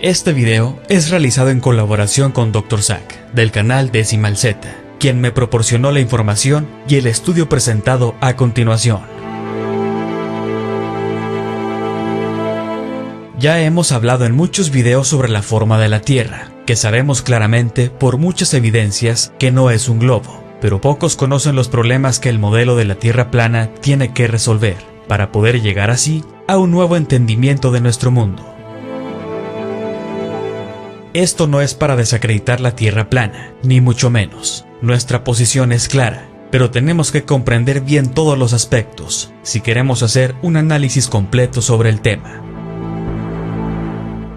Este video es realizado en colaboración con Dr. Zack, del canal Decimal Z, quien me proporcionó la información y el estudio presentado a continuación. Ya hemos hablado en muchos videos sobre la forma de la Tierra, que sabemos claramente por muchas evidencias que no es un globo, pero pocos conocen los problemas que el modelo de la Tierra plana tiene que resolver, para poder llegar así a un nuevo entendimiento de nuestro mundo. Esto no es para desacreditar la Tierra plana, ni mucho menos. Nuestra posición es clara, pero tenemos que comprender bien todos los aspectos, si queremos hacer un análisis completo sobre el tema.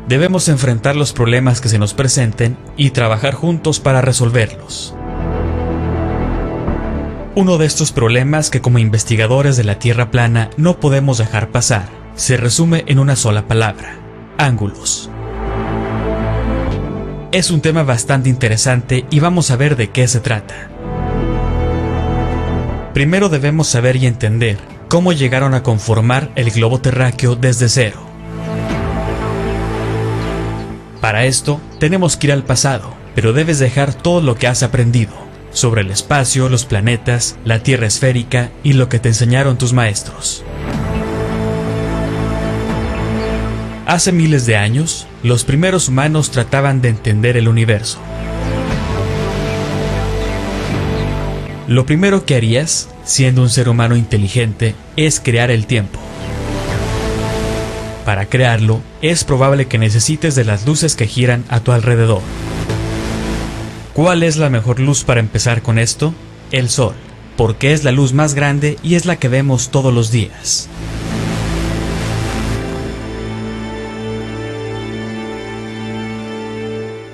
Debemos enfrentar los problemas que se nos presenten y trabajar juntos para resolverlos. Uno de estos problemas que como investigadores de la Tierra plana no podemos dejar pasar, se resume en una sola palabra: ángulos. Es un tema bastante interesante y vamos a ver de qué se trata. Primero debemos saber y entender cómo llegaron a conformar el globo terráqueo desde cero. Para esto, tenemos que ir al pasado, pero debes dejar todo lo que has aprendido sobre el espacio, los planetas, la Tierra esférica y lo que te enseñaron tus maestros. Hace miles de años, los primeros humanos trataban de entender el universo. Lo primero que harías, siendo un ser humano inteligente, es crear el tiempo. Para crearlo, es probable que necesites de las luces que giran a tu alrededor. ¿Cuál es la mejor luz para empezar con esto? El Sol, porque es la luz más grande y es la que vemos todos los días.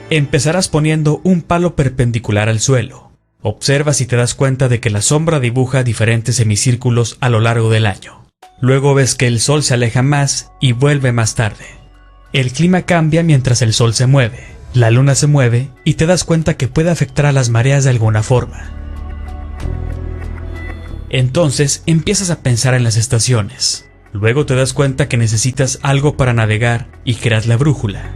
Empezarás poniendo un palo perpendicular al suelo. Observa si te das cuenta de que la sombra dibuja diferentes semicírculos a lo largo del año. Luego ves que el Sol se aleja más y vuelve más tarde. El clima cambia mientras el Sol se mueve, la Luna se mueve y te das cuenta que puede afectar a las mareas de alguna forma. Entonces empiezas a pensar en las estaciones. Luego te das cuenta que necesitas algo para navegar y creas la brújula.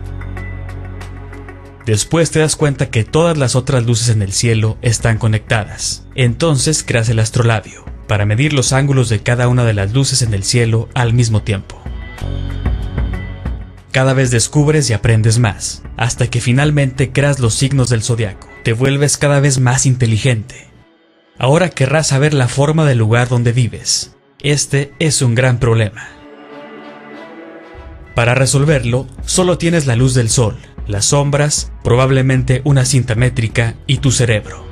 Después te das cuenta que todas las otras luces en el cielo están conectadas. Entonces creas el astrolabio, para medir los ángulos de cada una de las luces en el cielo al mismo tiempo. Cada vez descubres y aprendes más, hasta que finalmente creas los signos del zodiaco. Te vuelves cada vez más inteligente. Ahora querrás saber la forma del lugar donde vives. Este es un gran problema. Para resolverlo, solo tienes la luz del sol, las sombras, probablemente una cinta métrica y tu cerebro.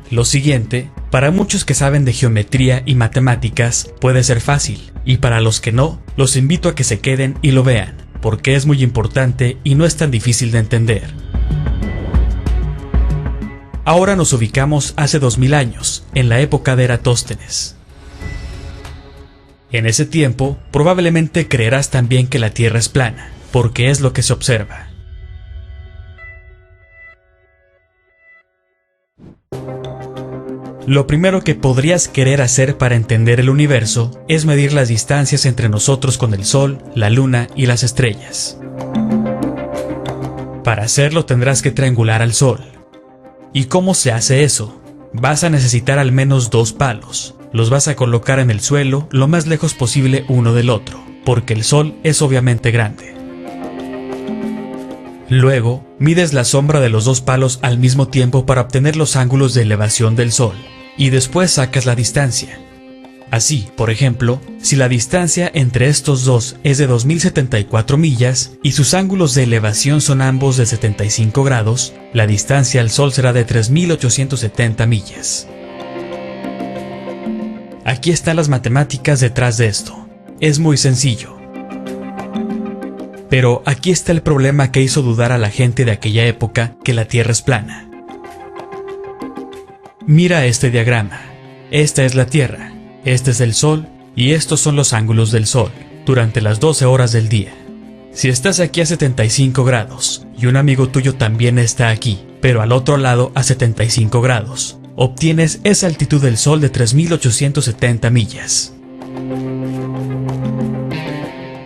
Lo siguiente, para muchos que saben de geometría y matemáticas, puede ser fácil, y para los que no, los invito a que se queden y lo vean, porque es muy importante y no es tan difícil de entender. Ahora nos ubicamos hace 2000 años, en la época de Eratóstenes. En ese tiempo, probablemente creerás también que la Tierra es plana, porque es lo que se observa. Lo primero que podrías querer hacer para entender el universo es medir las distancias entre nosotros con el Sol, la Luna y las estrellas. Para hacerlo tendrás que triangular al Sol. ¿Y cómo se hace eso? Vas a necesitar al menos 2 palos. Los vas a colocar en el suelo lo más lejos posible uno del otro, porque el Sol es obviamente grande. Luego, mides la sombra de los 2 palos al mismo tiempo para obtener los ángulos de elevación del Sol, y después sacas la distancia. Así, por ejemplo, si la distancia entre estos dos es de 2074 millas y sus ángulos de elevación son ambos de 75 grados, la distancia al Sol será de 3870 millas. Aquí están las matemáticas detrás de esto. Es muy sencillo. Pero aquí está el problema que hizo dudar a la gente de aquella época que la Tierra es plana. Mira este diagrama. Esta es la Tierra, este es el Sol y estos son los ángulos del Sol durante las 12 horas del día. Si estás aquí a 75 grados y un amigo tuyo también está aquí, pero al otro lado a 75 grados, obtienes esa altitud del Sol de 3870 millas.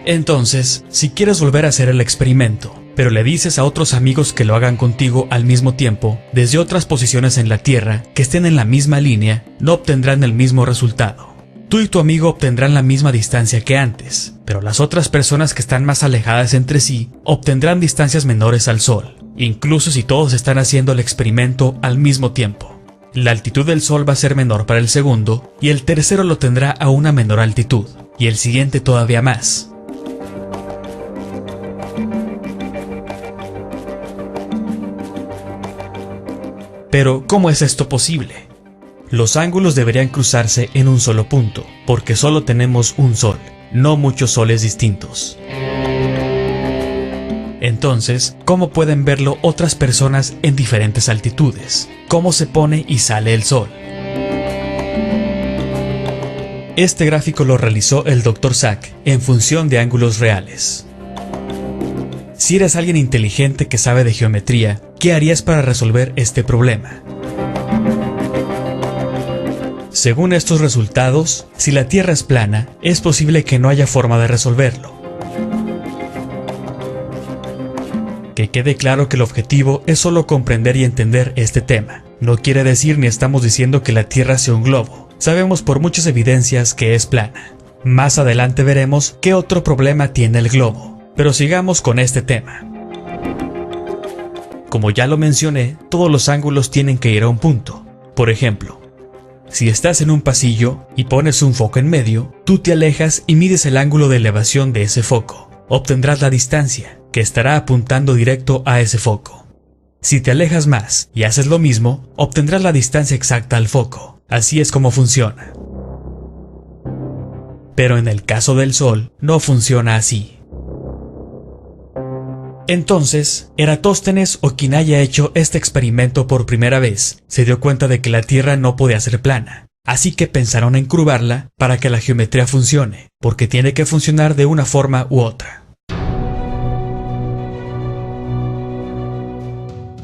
Entonces, si quieres volver a hacer el experimento, pero le dices a otros amigos que lo hagan contigo al mismo tiempo, desde otras posiciones en la Tierra, que estén en la misma línea, no obtendrán el mismo resultado. Tú y tu amigo obtendrán la misma distancia que antes, pero las otras personas que están más alejadas entre sí obtendrán distancias menores al Sol, incluso si todos están haciendo el experimento al mismo tiempo. La altitud del Sol va a ser menor para el segundo, y el tercero lo tendrá a una menor altitud, y el siguiente todavía más. Pero, ¿cómo es esto posible? Los ángulos deberían cruzarse en un solo punto, porque solo tenemos un Sol, no muchos soles distintos. Entonces, ¿cómo pueden verlo otras personas en diferentes altitudes? ¿Cómo se pone y sale el Sol? Este gráfico lo realizó el Dr. Sack en función de ángulos reales. Si eres alguien inteligente que sabe de geometría, ¿qué harías para resolver este problema? Según estos resultados, si la Tierra es plana, es posible que no haya forma de resolverlo. Que quede claro que el objetivo es solo comprender y entender este tema. No quiere decir ni estamos diciendo que la Tierra sea un globo. Sabemos por muchas evidencias que es plana. Más adelante veremos qué otro problema tiene el globo. Pero sigamos con este tema. Como ya lo mencioné, todos los ángulos tienen que ir a un punto. Por ejemplo, si estás en un pasillo y pones un foco en medio, tú te alejas y mides el ángulo de elevación de ese foco. Obtendrás la distancia, que estará apuntando directo a ese foco. Si te alejas más y haces lo mismo, obtendrás la distancia exacta al foco. Así es como funciona. Pero en el caso del Sol, no funciona así. Entonces, Eratóstenes o quien haya hecho este experimento por primera vez, se dio cuenta de que la Tierra no podía ser plana, así que pensaron en curvarla para que la geometría funcione, porque tiene que funcionar de una forma u otra.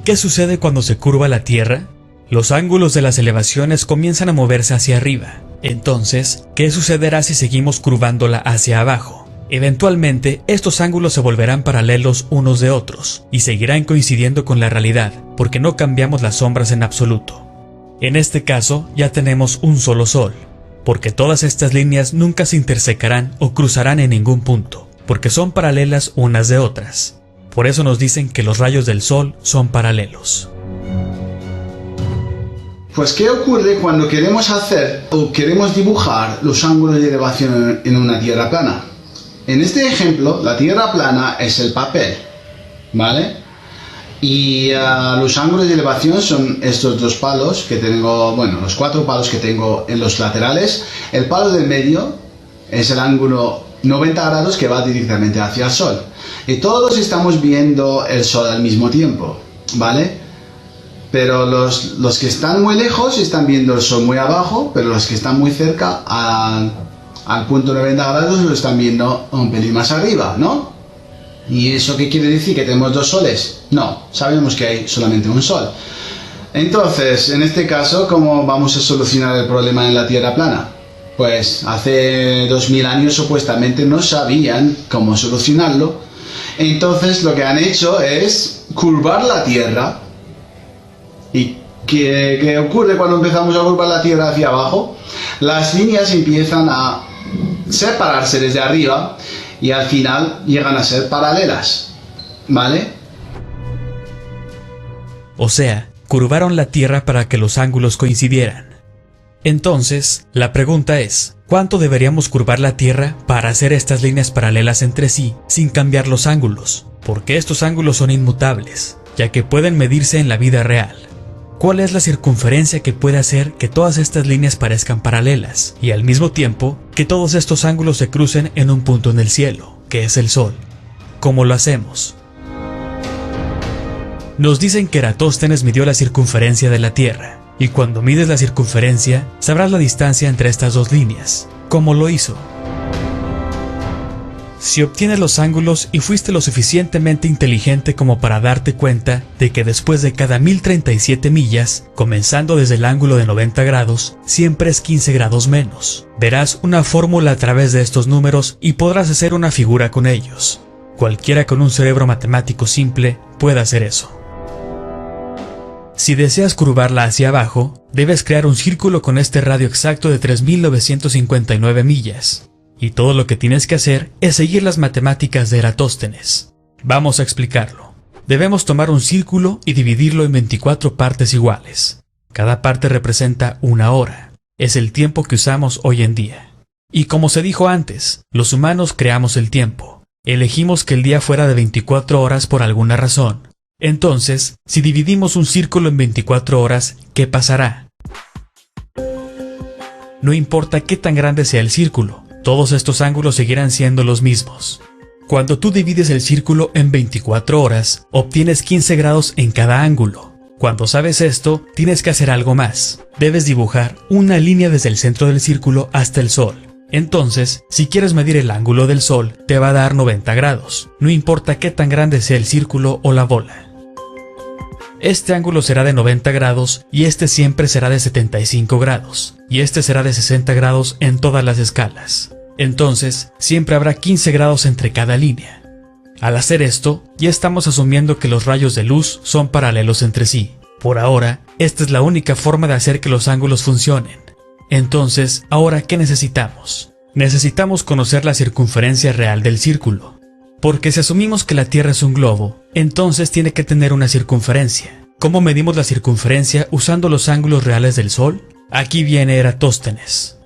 ¿Qué sucede cuando se curva la Tierra? Los ángulos de las elevaciones comienzan a moverse hacia arriba. Entonces, ¿qué sucederá si seguimos curvándola hacia abajo? Eventualmente, estos ángulos se volverán paralelos unos de otros y seguirán coincidiendo con la realidad, porque no cambiamos las sombras en absoluto. En este caso, ya tenemos un solo Sol, porque todas estas líneas nunca se intersecarán o cruzarán en ningún punto, porque son paralelas unas de otras. Por eso nos dicen que los rayos del Sol son paralelos. Pues, ¿qué ocurre cuando queremos hacer o queremos dibujar los ángulos de elevación en una Tierra plana? En este ejemplo, la Tierra plana es el papel, ¿vale? Y los ángulos de elevación son estos dos palos que tengo, bueno, los 4 palos que tengo en los laterales. El palo del medio es el ángulo 90 grados que va directamente hacia el Sol. Y todos estamos viendo el Sol al mismo tiempo, ¿vale? Pero los que están muy lejos están viendo el Sol muy abajo, pero los que están muy cerca al punto 90 grados lo están viendo un pelín más arriba, ¿no? ¿Y eso qué quiere decir? ¿Que tenemos dos soles? No, sabemos que hay solamente un Sol. Entonces, en este caso, ¿cómo vamos a solucionar el problema en la Tierra plana? Pues hace 2000 años supuestamente no sabían cómo solucionarlo. Entonces lo que han hecho es curvar la Tierra. ¿Y qué ocurre cuando empezamos a curvar la Tierra hacia abajo? Las líneas empiezan a separarse desde arriba y al final llegan a ser paralelas, ¿vale? O sea, curvaron la Tierra para que los ángulos coincidieran. Entonces, la pregunta es, ¿cuánto deberíamos curvar la Tierra para hacer estas líneas paralelas entre sí sin cambiar los ángulos? Porque estos ángulos son inmutables, ya que pueden medirse en la vida real. ¿Cuál es la circunferencia que puede hacer que todas estas líneas parezcan paralelas y al mismo tiempo que todos estos ángulos se crucen en un punto en el cielo, que es el Sol? ¿Cómo lo hacemos? Nos dicen que Eratóstenes midió la circunferencia de la Tierra, y cuando mides la circunferencia, sabrás la distancia entre estas dos líneas. ¿Cómo lo hizo? Si obtienes los ángulos y fuiste lo suficientemente inteligente como para darte cuenta de que después de cada 1037 millas, comenzando desde el ángulo de 90 grados, siempre es 15 grados menos, verás una fórmula a través de estos números y podrás hacer una figura con ellos. Cualquiera con un cerebro matemático simple puede hacer eso. Si deseas curvarla hacia abajo, debes crear un círculo con este radio exacto de 3959 millas. Y todo lo que tienes que hacer es seguir las matemáticas de Eratóstenes. Vamos a explicarlo. Debemos tomar un círculo y dividirlo en 24 partes iguales. Cada parte representa una hora. Es el tiempo que usamos hoy en día. Y como se dijo antes, los humanos creamos el tiempo. Elegimos que el día fuera de 24 horas por alguna razón. Entonces, si dividimos un círculo en 24 horas, ¿qué pasará? No importa qué tan grande sea el círculo, todos estos ángulos seguirán siendo los mismos. Cuando tú divides el círculo en 24 horas, obtienes 15 grados en cada ángulo. Cuando sabes esto, tienes que hacer algo más. Debes dibujar una línea desde el centro del círculo hasta el Sol. Entonces, si quieres medir el ángulo del Sol, te va a dar 90 grados, no importa qué tan grande sea el círculo o la bola. Este ángulo será de 90 grados y este siempre será de 75 grados, y este será de 60 grados en todas las escalas. Entonces, siempre habrá 15 grados entre cada línea. Al hacer esto, ya estamos asumiendo que los rayos de luz son paralelos entre sí. Por ahora, esta es la única forma de hacer que los ángulos funcionen. Entonces, ¿ahora qué necesitamos? Necesitamos conocer la circunferencia real del círculo. Porque si asumimos que la Tierra es un globo, entonces tiene que tener una circunferencia. ¿Cómo medimos la circunferencia usando los ángulos reales del Sol? Aquí viene Eratóstenes,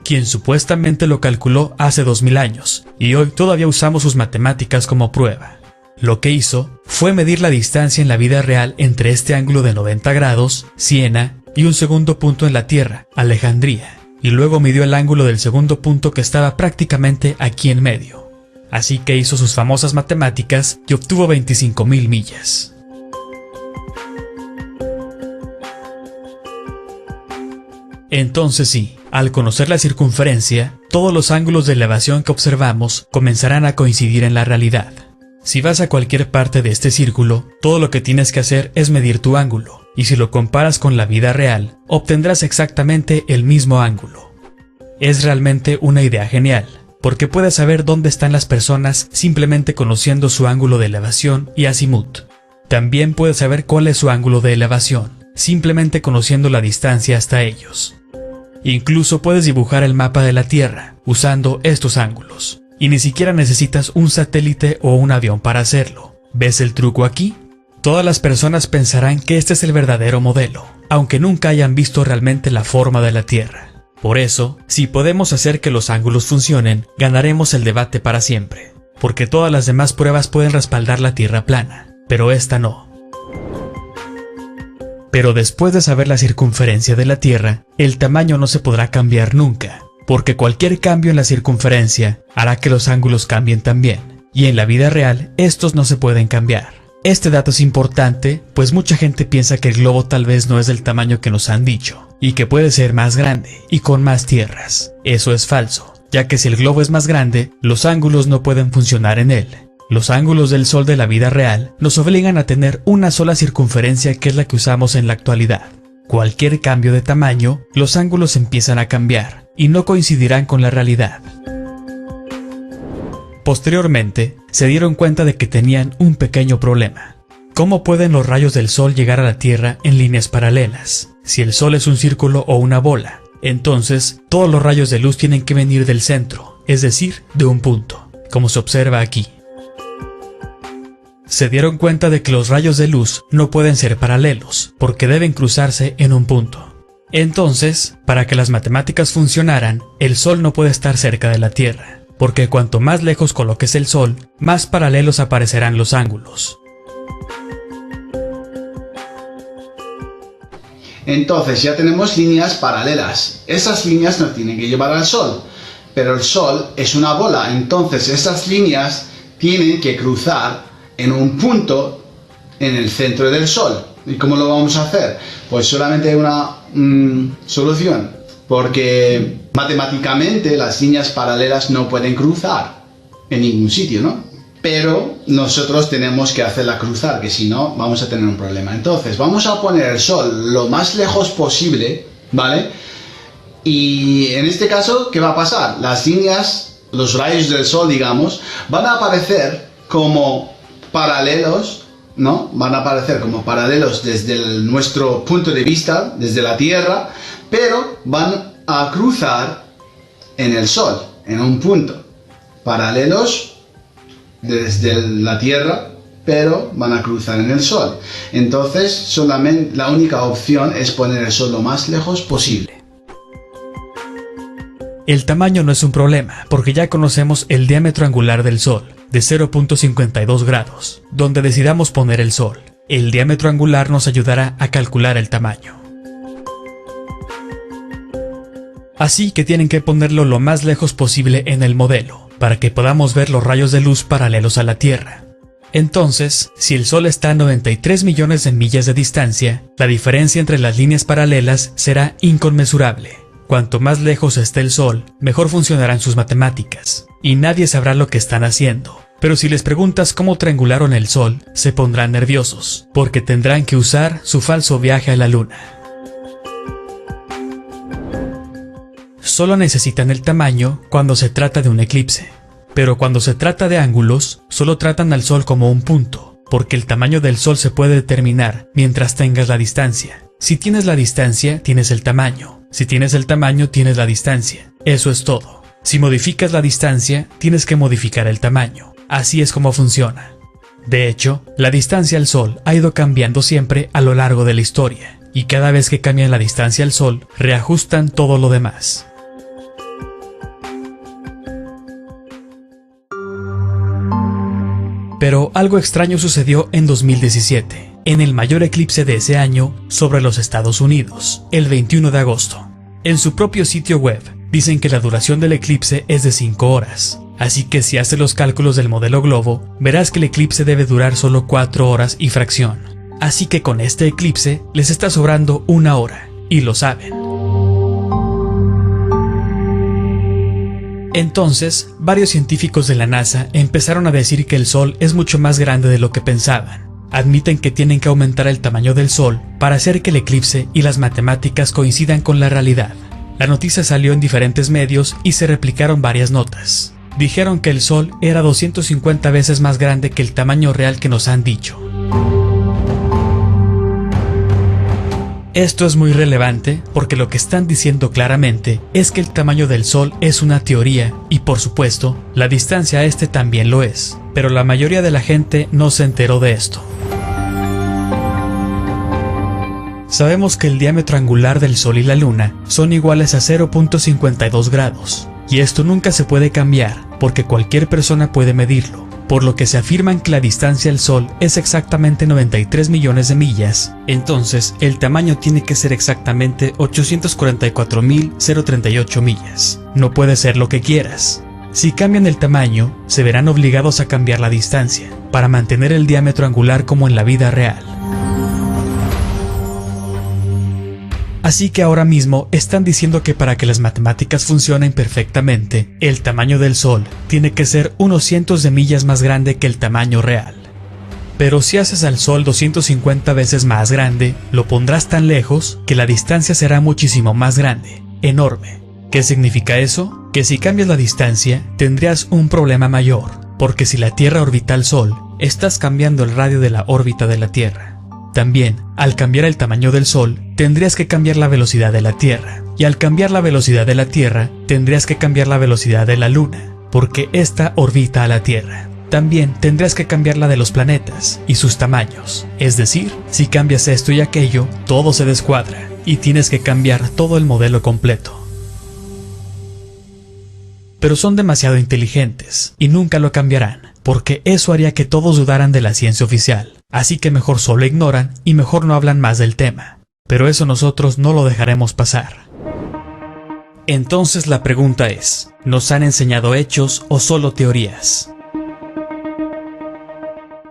quien supuestamente lo calculó hace 2000 años, y hoy todavía usamos sus matemáticas como prueba. Lo que hizo fue medir la distancia en la vida real entre este ángulo de 90 grados, Siena, y un segundo punto en la Tierra, Alejandría, y luego midió el ángulo del segundo punto que estaba prácticamente aquí en medio. Así que hizo sus famosas matemáticas y obtuvo 25.000 millas. Entonces sí, al conocer la circunferencia, todos los ángulos de elevación que observamos comenzarán a coincidir en la realidad. Si vas a cualquier parte de este círculo, todo lo que tienes que hacer es medir tu ángulo, y si lo comparas con la vida real, obtendrás exactamente el mismo ángulo. Es realmente una idea genial, porque puedes saber dónde están las personas simplemente conociendo su ángulo de elevación y azimut. También puedes saber cuál es su ángulo de elevación, simplemente conociendo la distancia hasta ellos. Incluso puedes dibujar el mapa de la Tierra usando estos ángulos, y ni siquiera necesitas un satélite o un avión para hacerlo. ¿Ves el truco aquí? Todas las personas pensarán que este es el verdadero modelo, aunque nunca hayan visto realmente la forma de la Tierra. Por eso, si podemos hacer que los ángulos funcionen, ganaremos el debate para siempre, porque todas las demás pruebas pueden respaldar la Tierra plana, pero esta no. Pero después de saber la circunferencia de la Tierra, el tamaño no se podrá cambiar nunca, porque cualquier cambio en la circunferencia hará que los ángulos cambien también, y en la vida real estos no se pueden cambiar. Este dato es importante, pues mucha gente piensa que el globo tal vez no es del tamaño que nos han dicho, y que puede ser más grande y con más tierras. Eso es falso, ya que si el globo es más grande, los ángulos no pueden funcionar en él. Los ángulos del Sol de la vida real nos obligan a tener una sola circunferencia, que es la que usamos en la actualidad. Cualquier cambio de tamaño, los ángulos empiezan a cambiar, y no coincidirán con la realidad. Posteriormente, se dieron cuenta de que tenían un pequeño problema. ¿Cómo pueden los rayos del Sol llegar a la Tierra en líneas paralelas? Si el Sol es un círculo o una bola, entonces todos los rayos de luz tienen que venir del centro, es decir, de un punto, como se observa aquí. Se dieron cuenta de que los rayos de luz no pueden ser paralelos, porque deben cruzarse en un punto. Entonces, para que las matemáticas funcionaran, el Sol no puede estar cerca de la Tierra, porque cuanto más lejos coloques el Sol, más paralelos aparecerán los ángulos. Entonces ya tenemos líneas paralelas. Esas líneas nos tienen que llevar al Sol, pero el Sol es una bola, entonces esas líneas tienen que cruzar en un punto en el centro del Sol. ¿Y cómo lo vamos a hacer? Pues solamente hay una solución, porque matemáticamente las líneas paralelas no pueden cruzar. en ningún sitio, ¿no? Pero nosotros tenemos que hacerla cruzar, que si no vamos a tener un problema. Entonces vamos a poner el sol lo más lejos posible, ¿vale? Y en este caso, ¿qué va a pasar? Las líneas, los rayos del sol, digamos, van a aparecer como paralelos, ¿no? Van a aparecer como paralelos desde nuestro punto de vista, desde la Tierra, pero van a cruzar en el sol, en un punto. Paralelos desde la Tierra, pero van a cruzar en el sol. Entonces, solamente la única opción es poner el sol lo más lejos posible. El tamaño no es un problema, porque ya conocemos el diámetro angular del Sol, de 0.52 grados, donde decidamos poner el Sol. El diámetro angular nos ayudará a calcular el tamaño. Así que tienen que ponerlo lo más lejos posible en el modelo, para que podamos ver los rayos de luz paralelos a la Tierra. Entonces, si el Sol está a 93 millones de millas de distancia, la diferencia entre las líneas paralelas será inconmensurable. Cuanto más lejos esté el Sol, mejor funcionarán sus matemáticas, y nadie sabrá lo que están haciendo. Pero si les preguntas cómo triangularon el Sol, se pondrán nerviosos, porque tendrán que usar su falso viaje a la Luna. Solo necesitan el tamaño cuando se trata de un eclipse, pero cuando se trata de ángulos, solo tratan al Sol como un punto, porque el tamaño del Sol se puede determinar mientras tengas la distancia. Si tienes la distancia, tienes el tamaño. Si tienes el tamaño, tienes la distancia. Eso es todo. Si modificas la distancia, tienes que modificar el tamaño. Así es como funciona. De hecho, la distancia al Sol ha ido cambiando siempre a lo largo de la historia, y cada vez que cambian la distancia al Sol, reajustan todo lo demás. Pero algo extraño sucedió en 2017, en el mayor eclipse de ese año sobre los Estados Unidos, el 21 de agosto. En su propio sitio web, dicen que la duración del eclipse es de 5 horas, así que si haces los cálculos del modelo globo, verás que el eclipse debe durar solo 4 horas y fracción. Así que con este eclipse les está sobrando 1 hora, y lo saben. Entonces, varios científicos de la NASA empezaron a decir que el Sol es mucho más grande de lo que pensaban. Admiten que tienen que aumentar el tamaño del Sol para hacer que el eclipse y las matemáticas coincidan con la realidad. La noticia salió en diferentes medios y se replicaron varias notas. Dijeron que el Sol era 250 veces más grande que el tamaño real que nos han dicho. Esto es muy relevante porque lo que están diciendo claramente es que el tamaño del Sol es una teoría y, por supuesto, la distancia a este también lo es, pero la mayoría de la gente no se enteró de esto. Sabemos que el diámetro angular del Sol y la Luna son iguales a 0.52 grados, y esto nunca se puede cambiar porque cualquier persona puede medirlo. Por lo que se afirman que la distancia al Sol es exactamente 93 millones de millas, entonces el tamaño tiene que ser exactamente 844.038 millas. No puede ser lo que quieras. Si cambian el tamaño, se verán obligados a cambiar la distancia, para mantener el diámetro angular como en la vida real. Así que ahora mismo están diciendo que para que las matemáticas funcionen perfectamente, el tamaño del Sol tiene que ser unos cientos de millas más grande que el tamaño real. Pero si haces al Sol 250 veces más grande, lo pondrás tan lejos que la distancia será muchísimo más grande, enorme. ¿Qué significa eso? Que si cambias la distancia, tendrías un problema mayor, porque si la Tierra orbita al Sol, estás cambiando el radio de la órbita de la Tierra. También, al cambiar el tamaño del Sol, tendrías que cambiar la velocidad de la Tierra. Y al cambiar la velocidad de la Tierra, tendrías que cambiar la velocidad de la Luna, porque ésta orbita a la Tierra. También tendrías que cambiar la de los planetas y sus tamaños. Es decir, si cambias esto y aquello, todo se descuadra, y tienes que cambiar todo el modelo completo. Pero son demasiado inteligentes, y nunca lo cambiarán, porque eso haría que todos dudaran de la ciencia oficial. Así que mejor solo ignoran y mejor no hablan más del tema. Pero eso nosotros no lo dejaremos pasar. Entonces la pregunta es, ¿nos han enseñado hechos o solo teorías?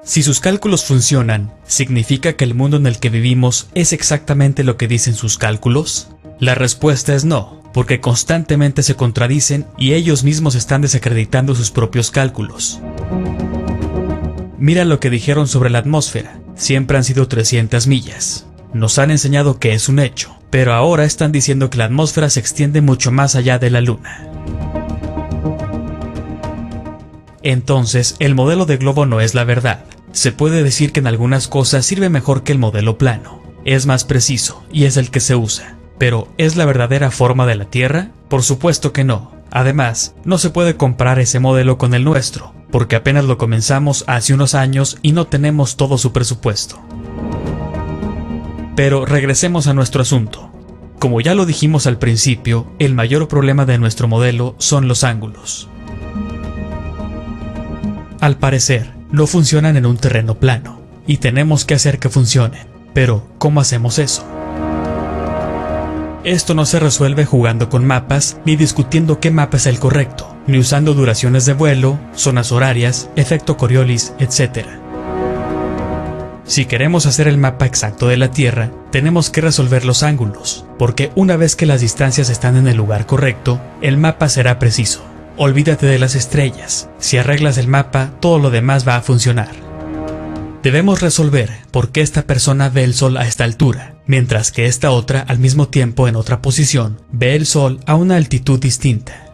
Si sus cálculos funcionan, ¿significa que el mundo en el que vivimos es exactamente lo que dicen sus cálculos? La respuesta es no, porque constantemente se contradicen y ellos mismos están desacreditando sus propios cálculos. Mira lo que dijeron sobre la atmósfera. Siempre han sido 300 millas. Nos han enseñado que es un hecho, pero ahora están diciendo que la atmósfera se extiende mucho más allá de la Luna. Entonces, el modelo de globo no es la verdad. Se puede decir que en algunas cosas sirve mejor que el modelo plano. Es más preciso y es el que se usa. Pero, ¿es la verdadera forma de la Tierra? Por supuesto que no. Además, no se puede comparar ese modelo con el nuestro, porque apenas lo comenzamos hace unos años y no tenemos todo su presupuesto. Pero regresemos a nuestro asunto. Como ya lo dijimos al principio, el mayor problema de nuestro modelo son los ángulos. Al parecer, no funcionan en un terreno plano, y tenemos que hacer que funcionen. Pero, ¿cómo hacemos eso? Esto no se resuelve jugando con mapas, ni discutiendo qué mapa es el correcto, ni usando duraciones de vuelo, zonas horarias, efecto Coriolis, etc. Si queremos hacer el mapa exacto de la Tierra, tenemos que resolver los ángulos, porque una vez que las distancias están en el lugar correcto, el mapa será preciso. Olvídate de las estrellas. Si arreglas el mapa, todo lo demás va a funcionar. Debemos resolver por qué esta persona ve el Sol a esta altura, mientras que esta otra, al mismo tiempo en otra posición, ve el Sol a una altitud distinta.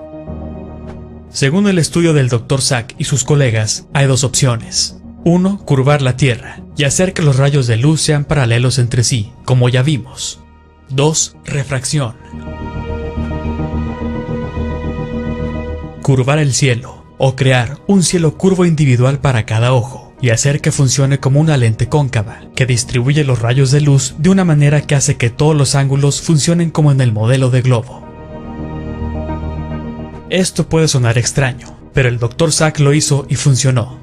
Según el estudio del Dr. Sack y sus colegas, hay dos opciones. 1. Curvar la Tierra y hacer que los rayos de luz sean paralelos entre sí, como ya vimos. 2. Refracción. Curvar el cielo, o crear un cielo curvo individual para cada ojo, y hacer que funcione como una lente cóncava, que distribuye los rayos de luz de una manera que hace que todos los ángulos funcionen como en el modelo de globo. Esto puede sonar extraño, pero el Dr. Sack lo hizo y funcionó.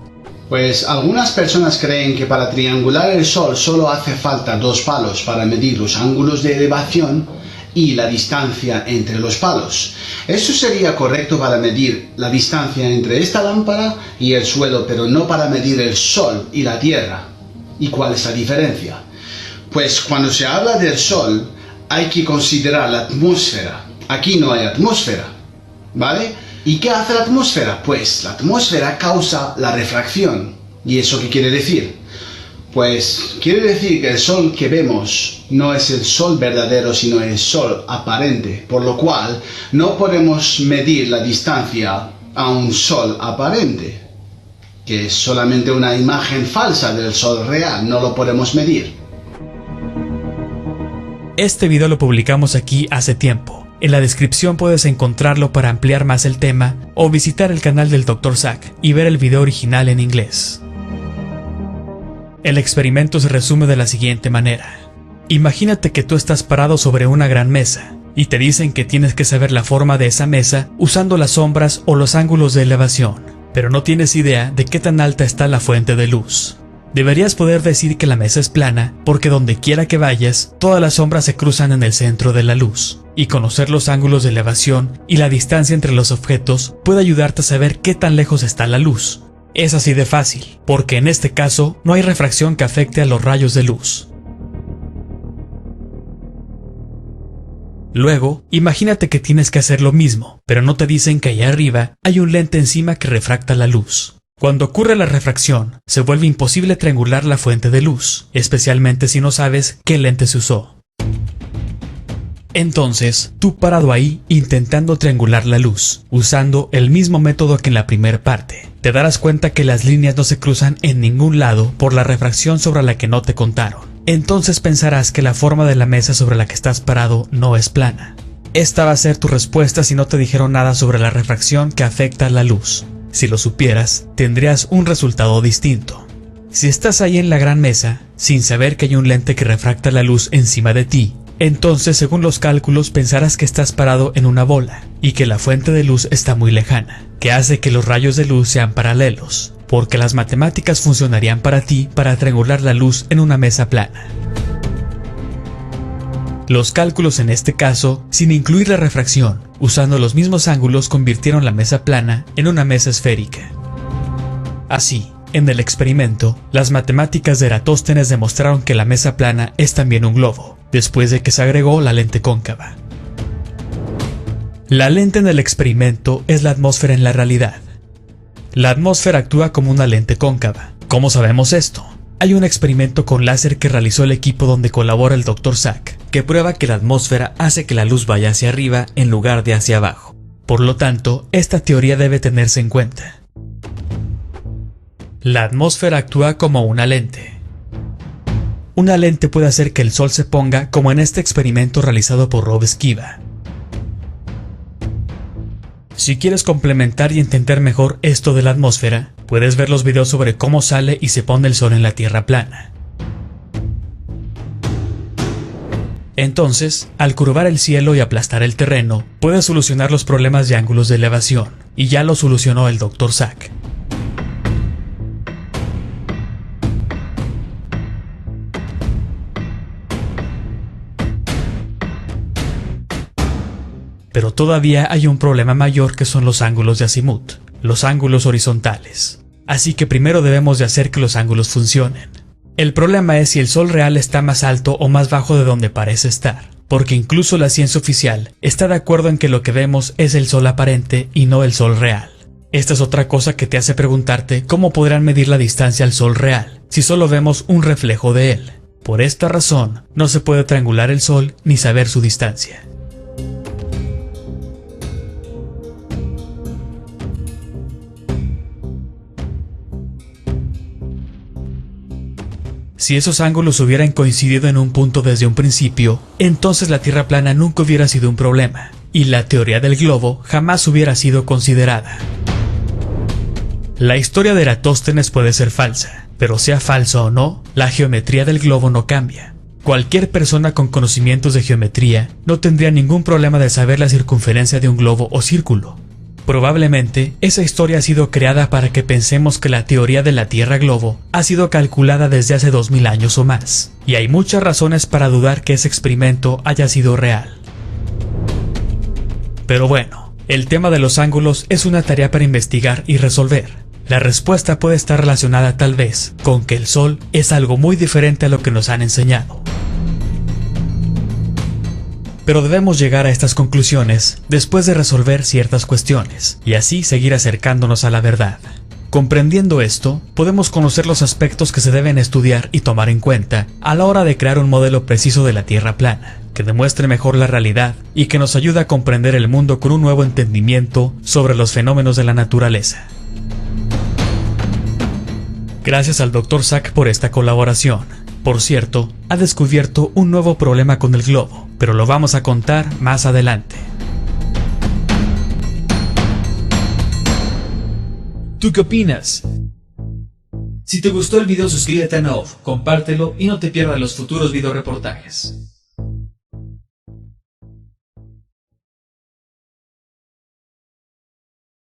Pues algunas personas creen que para triangular el Sol solo hace falta 2 palos para medir los ángulos de elevación y la distancia entre los palos. Eso sería correcto para medir la distancia entre esta lámpara y el suelo, pero no para medir el Sol y la Tierra. ¿Y cuál es la diferencia? Pues cuando se habla del Sol hay que considerar la atmósfera. Aquí no hay atmósfera, ¿vale? ¿Y qué hace la atmósfera? Pues la atmósfera causa la refracción. ¿Y eso qué quiere decir? Pues quiere decir que el Sol que vemos no es el Sol verdadero, sino el Sol aparente, por lo cual no podemos medir la distancia a un Sol aparente, que es solamente una imagen falsa del Sol real, no lo podemos medir. Este video lo publicamos aquí hace tiempo. En la descripción puedes encontrarlo para ampliar más el tema o visitar el canal del Dr. Sack y ver el video original en inglés. El experimento se resume de la siguiente manera. Imagínate que tú estás parado sobre una gran mesa y te dicen que tienes que saber la forma de esa mesa usando las sombras o los ángulos de elevación, pero no tienes idea de qué tan alta está la fuente de luz. Deberías poder decir que la mesa es plana porque donde quiera que vayas, todas las sombras se cruzan en el centro de la luz, y conocer los ángulos de elevación y la distancia entre los objetos puede ayudarte a saber qué tan lejos está la luz. Es así de fácil, porque en este caso no hay refracción que afecte a los rayos de luz. Luego, imagínate que tienes que hacer lo mismo, pero no te dicen que allá arriba hay un lente encima que refracta la luz. Cuando ocurre la refracción, se vuelve imposible triangular la fuente de luz, especialmente si no sabes qué lente se usó. Entonces, tú parado ahí intentando triangular la luz, usando el mismo método que en la primera parte, te darás cuenta que las líneas no se cruzan en ningún lado por la refracción sobre la que no te contaron. Entonces pensarás que la forma de la mesa sobre la que estás parado no es plana. Esta va a ser tu respuesta si no te dijeron nada sobre la refracción que afecta a la luz. Si lo supieras, tendrías un resultado distinto. Si estás ahí en la gran mesa, sin saber que hay un lente que refracta la luz encima de ti, entonces según los cálculos pensarás que estás parado en una bola y que la fuente de luz está muy lejana, que hace que los rayos de luz sean paralelos, porque las matemáticas funcionarían para ti para triangular la luz en una mesa plana. Los cálculos en este caso, sin incluir la refracción, usando los mismos ángulos, convirtieron la mesa plana en una mesa esférica. Así, en el experimento, las matemáticas de Eratóstenes demostraron que la mesa plana es también un globo, después de que se agregó la lente cóncava. La lente en el experimento es la atmósfera en la realidad. La atmósfera actúa como una lente cóncava. ¿Cómo sabemos esto? Hay un experimento con láser que realizó el equipo donde colabora el Dr. Sack, que prueba que la atmósfera hace que la luz vaya hacia arriba en lugar de hacia abajo. Por lo tanto, esta teoría debe tenerse en cuenta. La atmósfera actúa como una lente. Una lente puede hacer que el sol se ponga como en este experimento realizado por Rob Skiba. Si quieres complementar y entender mejor esto de la atmósfera, puedes ver los videos sobre cómo sale y se pone el sol en la Tierra plana. Entonces, al curvar el cielo y aplastar el terreno, puedes solucionar los problemas de ángulos de elevación, y ya lo solucionó el Dr. Sack. Pero todavía hay un problema mayor que son los ángulos de azimut, los ángulos horizontales. Así que primero debemos de hacer que los ángulos funcionen. El problema es si el sol real está más alto o más bajo de donde parece estar, porque incluso la ciencia oficial está de acuerdo en que lo que vemos es el sol aparente y no el sol real. Esta es otra cosa que te hace preguntarte cómo podrán medir la distancia al sol real, si solo vemos un reflejo de él. Por esta razón, no se puede triangular el sol ni saber su distancia. Si esos ángulos hubieran coincidido en un punto desde un principio, entonces la Tierra plana nunca hubiera sido un problema, y la teoría del globo jamás hubiera sido considerada. La historia de Eratóstenes puede ser falsa, pero sea falso o no, la geometría del globo no cambia. Cualquier persona con conocimientos de geometría no tendría ningún problema de saber la circunferencia de un globo o círculo. Probablemente, esa historia ha sido creada para que pensemos que la teoría de la Tierra globo ha sido calculada desde hace 2000 años o más, y hay muchas razones para dudar que ese experimento haya sido real. Pero bueno, el tema de los ángulos es una tarea para investigar y resolver. La respuesta puede estar relacionada tal vez con que el Sol es algo muy diferente a lo que nos han enseñado. Pero debemos llegar a estas conclusiones después de resolver ciertas cuestiones, y así seguir acercándonos a la verdad. Comprendiendo esto, podemos conocer los aspectos que se deben estudiar y tomar en cuenta a la hora de crear un modelo preciso de la Tierra plana, que demuestre mejor la realidad y que nos ayude a comprender el mundo con un nuevo entendimiento sobre los fenómenos de la naturaleza. Gracias al Dr. Sack por esta colaboración. Por cierto, ha descubierto un nuevo problema con el globo, pero lo vamos a contar más adelante. ¿Tú qué opinas? Si te gustó el video, suscríbete a Nov, compártelo y no te pierdas los futuros videoreportajes.